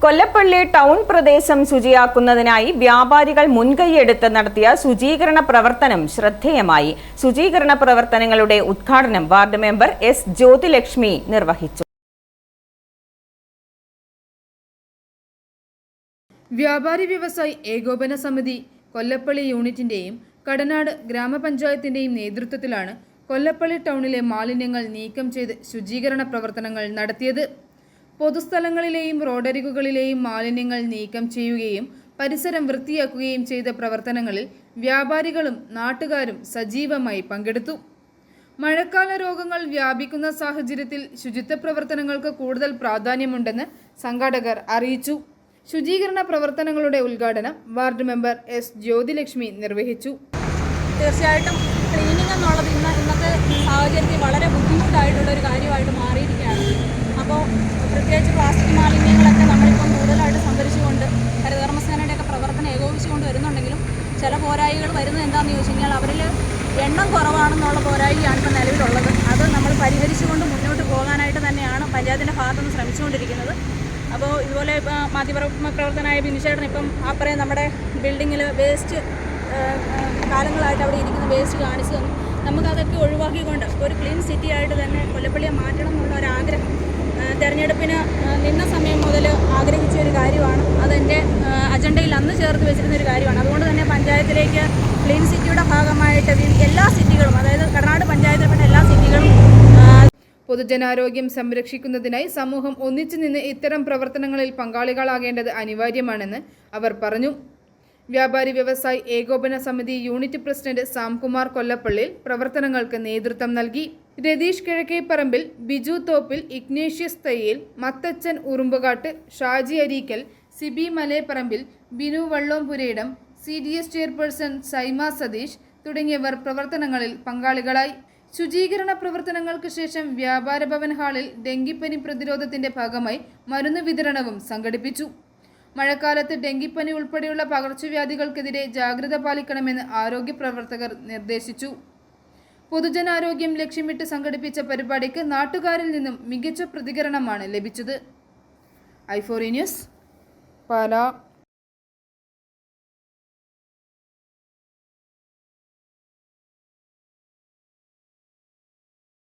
Kollappally town പ്രദേശം ശുചിയാക്കുന്നതിനായി വ്യാപാരികൾ മുൻകൈയെടുത്ത് നടത്തിയ ശുചീകരണ പ്രവർത്തനം ശ്രദ്ധേയമായി. ശുചീകരണ പ്രവർത്തനങ്ങളുടെ ഉദ്ഘാടനം വാർഡ് മെമ്പർ എസ് ജ്യോതിലക്ഷ്മി നിർവഹിച്ചു. വ്യാപാരി വ്യവസായി ഏകോപന സമിതി കൊല്ലപ്പള്ളി യൂണിറ്റിന്റെയും കടനാട് ഗ്രാമപഞ്ചായത്തിന്റെയും നേതൃത്വത്തിലാണ് കൊല്ലപ്പള്ളി ടൗണിലെ മാലിന്യങ്ങൾ നീക്കം ചെയ്ത് ശുചീകരണ പ്രവർത്തനങ്ങൾ നടത്തിയത്. പൊതുസ്ഥലങ്ങളിലെയും റോഡരികുകളിലെയും മാലിന്യങ്ങൾ നീക്കം ചെയ്യുകയും പരിസരം വൃത്തിയാക്കുകയും ചെയ്ത പ്രവർത്തനങ്ങളിൽ വ്യാപാരികളും നാട്ടുകാരും സജീവമായി പങ്കെടുത്തു. മഴക്കാല രോഗങ്ങൾ വ്യാപിക്കുന്ന സാഹചര്യത്തിൽ ശുചിത്വ പ്രവർത്തനങ്ങൾക്ക് കൂടുതൽ പ്രാധാന്യമുണ്ടെന്ന് സംഘാടകർ അറിയിച്ചു. ശുചീകരണ പ്രവർത്തനങ്ങളുടെ ഉദ്ഘാടനം വാർഡ് മെമ്പർ എസ് ജ്യോതിലക്ഷ്മി നിർവഹിച്ചു. തീർച്ചയായിട്ടും ക്ലീനിങ് എന്നുള്ളത് ഇന്നത്തെ സാഹചര്യത്തിൽ വളരെ ബുദ്ധിമുട്ടായിട്ടുള്ള ഒരു കാര്യമായിട്ട് മാറിയിരിക്കുകയാണ്. അപ്പോൾ പ്രത്യേകിച്ച് പ്ലാസ്റ്റിക് മാലിന്യങ്ങളൊക്കെ നമ്മളിപ്പം കൂടുതലായിട്ട് സംഭരിച്ചുകൊണ്ട് ഹരിതകർമ്മസേനയുടെയൊക്കെ പ്രവർത്തനം ഏകോപിച്ചുകൊണ്ട് വരുന്നുണ്ടെങ്കിലും ചില പോരായികൾ വരുന്നത് എന്താണെന്ന് ചോദിച്ചു കഴിഞ്ഞാൽ അവരിൽ എണ്ണം കുറവാണെന്നുള്ള പോരായികയാണ് ഇപ്പോൾ നിലവിലുള്ളത്. അത് നമ്മൾ പരിഹരിച്ചുകൊണ്ട് മുന്നോട്ട് പോകാനായിട്ട് തന്നെയാണ് പഞ്ചായത്തിൻ്റെ ഭാഗത്തുനിന്ന് ശ്രമിച്ചുകൊണ്ടിരിക്കുന്നത്. അപ്പോൾ ഇതുപോലെ ഇപ്പോൾ മാധ്യമ പ്രവർത്തനമായ ബിനിച്ചേട്ടൻ ഇപ്പം അപ്പുറം നമ്മുടെ ബിൽഡിങ്ങിൽ വേസ്റ്റ് കാലങ്ങളായിട്ട് അവിടെ ഇരിക്കുന്ന വേസ്റ്റ് കാണിച്ചു തന്നു. നമുക്കതൊക്കെ ഒഴിവാക്കിക്കൊണ്ട് ഒരു ക്ലീൻ സിറ്റി ആയിട്ട് തന്നെ കൊല്ലപ്പള്ളിയെ മാറ്റണം എന്നുള്ള ഒരു ആഗ്രഹം തെരഞ്ഞെടുപ്പിന് നിന്ന സമയം മുതൽ ആഗ്രഹിച്ച ഒരു കാര്യമാണ്. അതെൻ്റെ അജണ്ടയിൽ അന്ന് ചേർത്ത് വെച്ചിരുന്ന ഒരു കാര്യമാണ്. അതുകൊണ്ട് തന്നെ പഞ്ചായത്തിലേക്ക് ക്ലീൻ സിറ്റിയുടെ ഭാഗമായിട്ട് എല്ലാ സിറ്റികളും, അതായത് കടനാട് പഞ്ചായത്തിൽപ്പെട്ട എല്ലാ സിറ്റികളും പൊതുജനാരോഗ്യം സംരക്ഷിക്കുന്നതിനായി സമൂഹം ഒന്നിച്ചു നിന്ന് ഇത്തരം പ്രവർത്തനങ്ങളിൽ പങ്കാളികളാകേണ്ടത് അനിവാര്യമാണെന്ന് അവർ പറഞ്ഞു. വ്യാപാരി വ്യവസായി ഏകോപന സമിതി യൂണിറ്റ് പ്രസിഡന്റ് സാംകുമാർ കൊല്ലപ്പള്ളിയിൽ പ്രവർത്തനങ്ങൾക്ക് നേതൃത്വം നൽകി. Ratheesh Kizhakkeparambil, Biju Thoppil, Ignatius Thayyel, Mathachan Urumbukattu, Shaji Areekal, Sibi Maleparambil, Binu Vallompurayidam, CDS chairperson Saima Satheesh തുടങ്ങിയവർ പ്രവർത്തനങ്ങളിൽ പങ്കാളികളായി. ശുചീകരണ പ്രവർത്തനങ്ങൾക്ക് ശേഷം വ്യാപാര ഭവൻ ഹാളിൽ ഡെങ്കിപ്പനി പ്രതിരോധത്തിന്റെ ഭാഗമായി മരുന്ന് വിതരണവും സംഘടിപ്പിച്ചു. മഴക്കാലത്ത് ഡെങ്കിപ്പനി ഉൾപ്പെടെയുള്ള പകർച്ചവ്യാധികൾക്കെതിരെ ജാഗ്രത പാലിക്കണമെന്ന് ആരോഗ്യ പ്രവർത്തകർ നിർദ്ദേശിച്ചു. പൊതുജനാരോഗ്യം ലക്ഷ്യമിട്ട് സംഘടിപ്പിച്ച പരിപാടിക്ക് നാട്ടുകാരിൽ നിന്നും മികച്ച പ്രതികരണമാണ് ലഭിച്ചത്. i4 news, Pala.